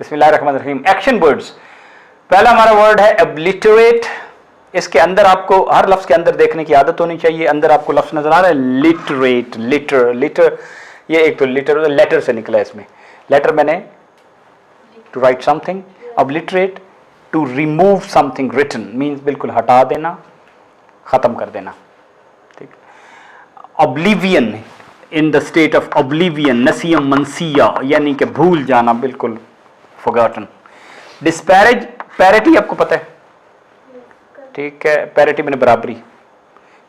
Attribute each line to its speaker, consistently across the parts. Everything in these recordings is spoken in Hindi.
Speaker 1: बिस्मिल्लाहिर्रहमानिर्रहीम। एक्शन वर्ड्स, पहला हमारा वर्ड है obliterate। इसके अंदर आपको हर लफ्ज के अंदर देखने की आदत होनी चाहिए। अंदर आपको लफ्ज नजर आ रहा है लिटरेट, लिटर, लिटर, ये एक तो लिटर लेटर से निकला है। इसमें लेटर मैंने to write something, obliterate to remove something written means बिल्कुल हटा देना, खत्म कर देना। ठीक, oblivion, in the state of oblivion, नसीयम मनसिया यानी कि भूल जाना, बिल्कुल forgotten। डिस्पैरेज, पैरिटी आपको पता है, ठीक है, पैरिटी मैंने बराबरी।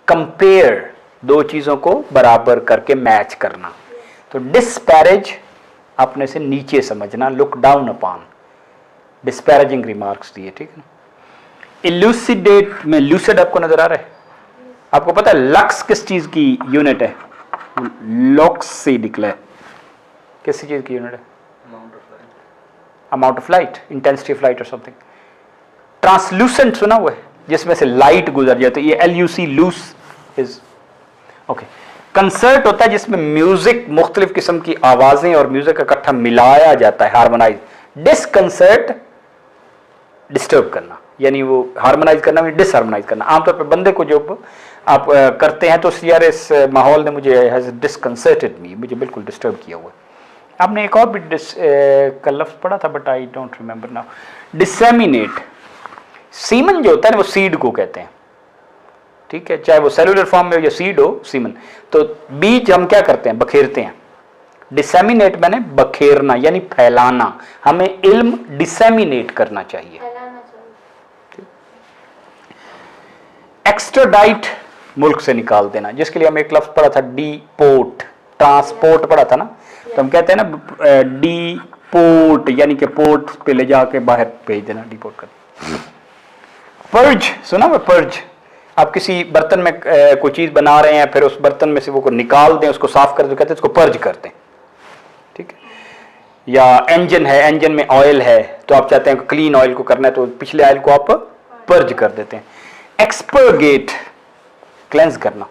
Speaker 1: कंपेयर, दो चीजों को बराबर करके मैच करना। तो डिस्पैरेज अपने से नीचे समझना, look down upon, disparaging remarks दिए, ठीक है ना। इल्यूसिडेट में लूसिड आपको नजर आ रहा है, आपको पता है लक्स किस चीज की यूनिट है, लॉक्स से निकला है, किस चीज की यूनिट है, amount of light, intensity of light और समथिंग। ट्रांसलूसेंट सुना हुआ है, जिसमें से लाइट गुजर जाए, तो ये LUC, लूस इज ओके। कंसर्ट होता है जिसमें म्यूजिक, मुख्तलिफ किस्म की आवाजें और म्यूजिक इकट्ठा मिलाया जाता है, हार्मोनाइज। डिसकंसर्ट, डिस्टर्ब करना, यानी वो हार्मोनाइज करना में डिसहार्मोनाइज करना। आमतौर पर बंदे को जब आप करते हैं तो यार इस माहौल ने मुझे हैज डिसकंसर्टेड मी, मुझे बिल्कुल डिस्टर्ब किया हुआ है। आपने एक और भी का लफ्ज पढ़ा था but I don't remember now, disseminate. Semen जो होता है ना वो सीड को कहते हैं, ठीक है, चाहे वो सेलुलर फॉर्म में हो या सीड हो, सीमन। तो बीज हम क्या करते हैं, बखेरते हैं। डिसेमिनेट मैंने बखेरना यानी फैलाना, हमें इल्म डिसेमिनेट करना चाहिए। एक्स्ट्राडाइट, मुल्क से निकाल देना, जिसके लिए हम एक लफ्ज पढ़ा था डीपोर्ट, ट्रांसपोर्ट पढ़ा था ना, तो हम कहते हैं ना डीपोर्ट यानी कि पोर्ट पे ले जाके बाहर भेज देना, डीपोर्ट कर। पर्ज सुना हुआ, पर्ज, आप किसी बर्तन में कोई चीज बना रहे हैं, फिर उस बर्तन में से वो को निकाल दें, उसको साफ कर दे, कहते हैं उसको पर्ज कर दें, ठीक है। या इंजन है, इंजन में ऑयल है, तो आप चाहते हैं क्लीन ऑयल को करना है, तो पिछले ऑयल को आप पर्ज कर देते हैं। एक्सपर्गेट, क्लेंस करना,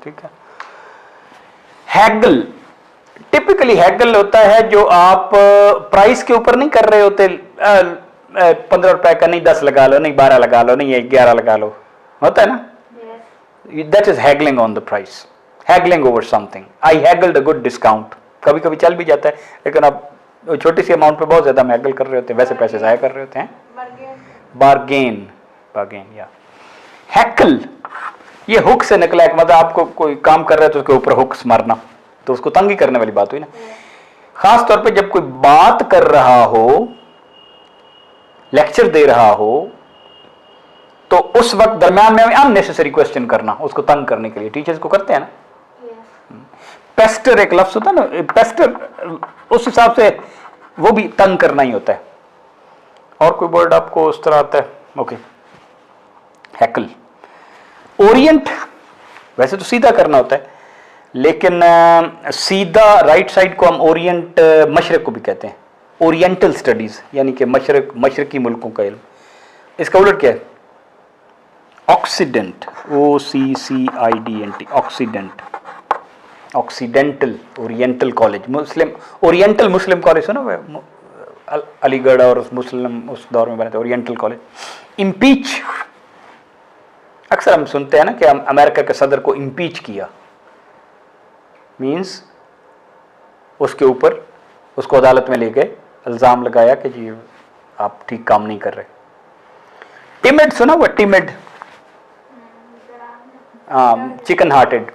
Speaker 1: ठीक है। हैगल, टिपिकली हैगल होता है जो आप प्राइस के ऊपर नहीं कर रहे होते, 15 रुपए का नहीं 10 लगा लो, नहीं 12 लगा लो, नहीं 11 लगा लो, होता है ना, that is haggling on the price, haggling over something. I haggled a good discount, कभी कभी चल भी जाता है, लेकिन आप छोटी सी अमाउंट पे बहुत ज्यादा हैगल कर रहे होते हैं, वैसे पैसे जाया कर रहे होते हैं। बार्गेन, बार्गेन या हैकल, ये हुक से निकला है, मतलब आपको कोई काम कर रहा है तो उसके ऊपर हुक्स मारना, तो उसको तंगी करने वाली बात हुई ना। खास तौर पे जब कोई बात कर रहा हो, लेक्चर दे रहा हो, तो उस वक्त दरम्यान में अननेसेसरी क्वेश्चन करना, उसको तंग करने के लिए, टीचर्स को करते हैं ना। पेस्टर एक लफ्ज होता है ना, पेस्टर उस हिसाब से वो भी तंग करना ही होता है। और कोई वर्ड आपको उस तरह आता है, ओके। हैकल, ओरिएंट, वैसे तो सीधा करना होता है, लेकिन सीधा राइट साइड को हम ओरिएंट, मशरक को भी कहते हैं, ओरिएंटल स्टडीज यानी कि मशरकी मुल्कों का इल्म। इसका उलट क्या है, occident, OCCIDENT, occident, occidental, oriental college, Muslim, oriental Muslim college सुना हुआ है, अलीगढ़ और मुस्लिम उस दौर में बने थे, ओरिएंटल कॉलेज। इम्पीच, अक्सर हम सुनते हैं ना कि अमेरिका के सदर को इम्पीच किया, मींस उसके ऊपर, उसको अदालत में ले गए, इल्जाम लगाया कि जी आप ठीक काम नहीं कर रहे। टिमिड सुना हुआ, टिमिड, चिकन हार्टेड,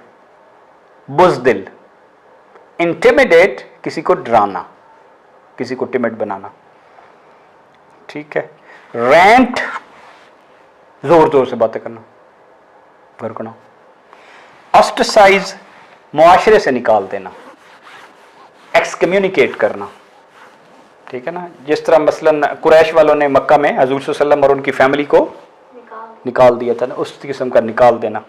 Speaker 1: बुज़दिल। इंटिमिडेट, किसी को डराना, किसी को टिमिड बनाना, ठीक है। रैंट, जोर जोर से बातें करना, भड़कना। ऑस्ट्रेसाइज, मुआशरे से निकाल देना, एक्सकम्युनिकेट करना, ठीक है ना। जिस तरह मसलन कुरैश वालों ने मक्का में हजूर सल्लल्लाहु अलैहि वसल्लम और उनकी फैमिली को निकाल दिया था ना, उस किस्म का निकाल देना।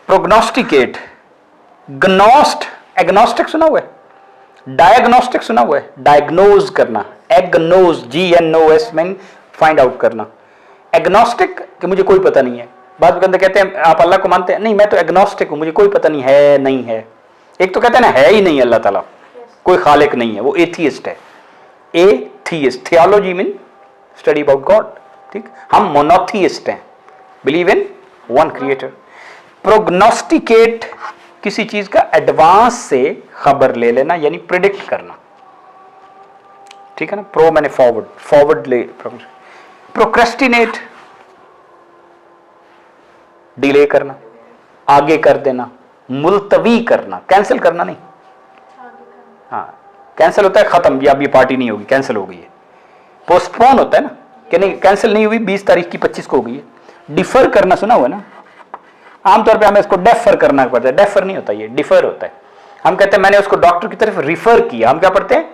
Speaker 1: प्रोग्नोस्टिकेट, ग्नोस्ट, एग्नोस्टिक सुना हुआ है, डायग्नोस्टिक सुना हुआ है, डायग्नोज करना, एग्नोज, GNOS में फाइंड आउट करना। एग्नोस्टिक कि मुझे कोई पता नहीं है, बाद में बंदे कहते हैं आप अल्लाह को मानते हैं, नहीं मैं तो एग्नोस्टिक हूं, मुझे कोई पता नहीं है, नहीं है। एक तो कहते हैं ना है ही नहीं अल्लाह ताला, कोई खालिक नहीं है, वो एथियस्ट है। Atheist, theology mean study about God, ठीक। हम मोनोथियस्ट हैं, बिलीव इन वन क्रिएटर। प्रोग्नोस्टिकेट, किसी चीज का एडवांस से खबर ले लेना, यानी प्रिडिक्ट करना, ठीक है ना। प्रो मैंने फॉरवर्ड, फॉरवर्ड ले। प्रोक्रेस्टिनेट, डिले करना, आगे कर देना। मुलतवी करना, कैंसिल करना नहीं, हाँ कैंसिल होता है खत्म, या अब ये पार्टी नहीं होगी, कैंसिल हो गई है। पोस्टपोन होता है ना कि नहीं, कैंसिल नहीं हुई, 20 तारीख की 25 को हो गई है। डिफर करना सुना हुआ ना, आमतौर पे हमें इसको डेफर करना पड़ता है, डेफर नहीं होता, ये डिफर होता है। हम कहते हैं मैंने उसको डॉक्टर की तरफ रिफर किया, हम क्या पढ़ते हैं,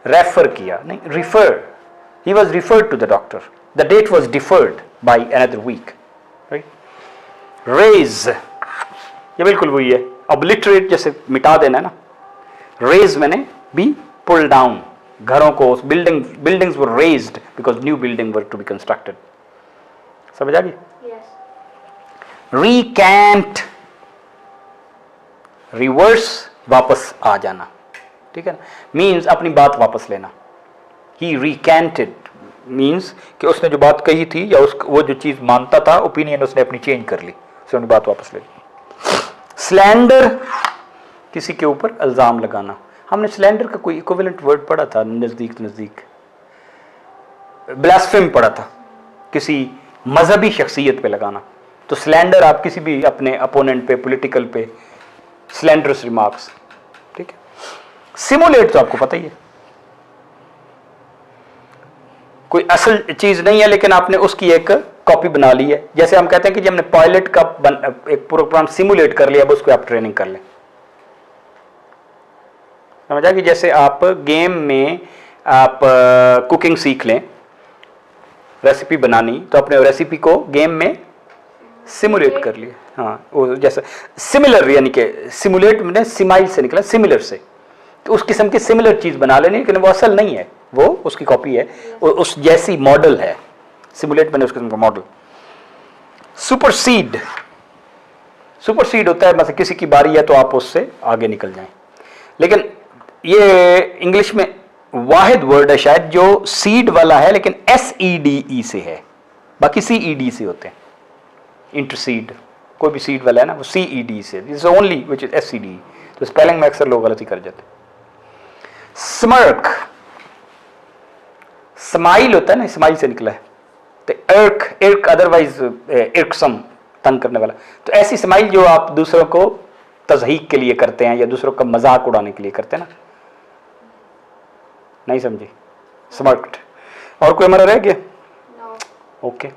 Speaker 1: रेफर किया नहीं, refer. He was referred to the doctor, the date was deferred by another week, right. Raze, ये बिल्कुल वही है, ऑब्लिटरेट जैसे मिटा देना है ना। रेज मैंने बी पुल डाउन, घरों को, buildings were razed because new building were to be constructed. समझ आ गई? रिकैंट, रिवर्स, वापस आ जाना, ठीक है ना, मीन्स अपनी बात वापस लेना। ही रिकैंटेड मीन्स कि उसने जो बात कही थी या वो जो चीज मानता था, ओपिनियन उसने अपनी चेंज कर ली, उसने अपनी बात वापस ले ली। स्लैंडर, किसी के ऊपर इल्जाम लगाना। हमने स्लैंडर का कोई इक्विवेलेंट वर्ड पढ़ा था, नजदीक ब्लास्फेम पढ़ा था, किसी मजहबी शख्सियत पे लगाना। तो स्लैंडर आप किसी भी अपने अपोनेंट पे, पॉलिटिकल पे, स्लैंडरस रिमार्क्स, ठीक है। सिमुलेट तो आपको पता ही है, कोई असल चीज नहीं है लेकिन आपने उसकी एक कॉपी बना ली है। जैसे हम कहते हैं कि जी हमने पायलट का एक प्रोग्राम सिमुलेट कर लिया, अब उसको आप ट्रेनिंग कर लें। समझ आ कि जैसे आप गेम में आप कुकिंग सीख लें, रेसिपी बनानी, तो अपने रेसिपी को गेम में सिमुलेट कर लिया। हाँ, वो जैसे सिमिलर, यानी कि सिमुलेट में सिमाइल से निकला, सिमिलर से, तो उस किस्म की सिमिलर चीज बना लेनी, लेकिन वो असल नहीं है, वो उसकी कॉपी है, उस जैसी मॉडल है। सिमुलेट मैंने उस किस्म का मॉडल। सुपरसीड, सुपरसीड होता है मतलब किसी की बारी है तो आप उससे आगे निकल जाएं। लेकिन ये इंग्लिश में वाहिद वर्ड है शायद जो सीड वाला है, लेकिन SEDE से है, बाकी CED से होते हैं। इंटरसीड, कोई भी सीड वाला है ना, वो CED से, this is only which is SEDE। तो स्पेलिंग में अक्सर लोग गलती कर जाते हैं। स्मर्क, स्माइल होता है ना, स्माइल से निकला है। तो इर्क अदरवाइज इर्कसम, तंग करने वाला। तो ऐसी स्माइल जो आप दूसरों को तज़हीक के लिए करते हैं या दूसरों का मजाक उड़ाने के लिए करते हैं ना, नहीं समझी, स्मर्क्ड। और कोई हमारा रह गया? ओके।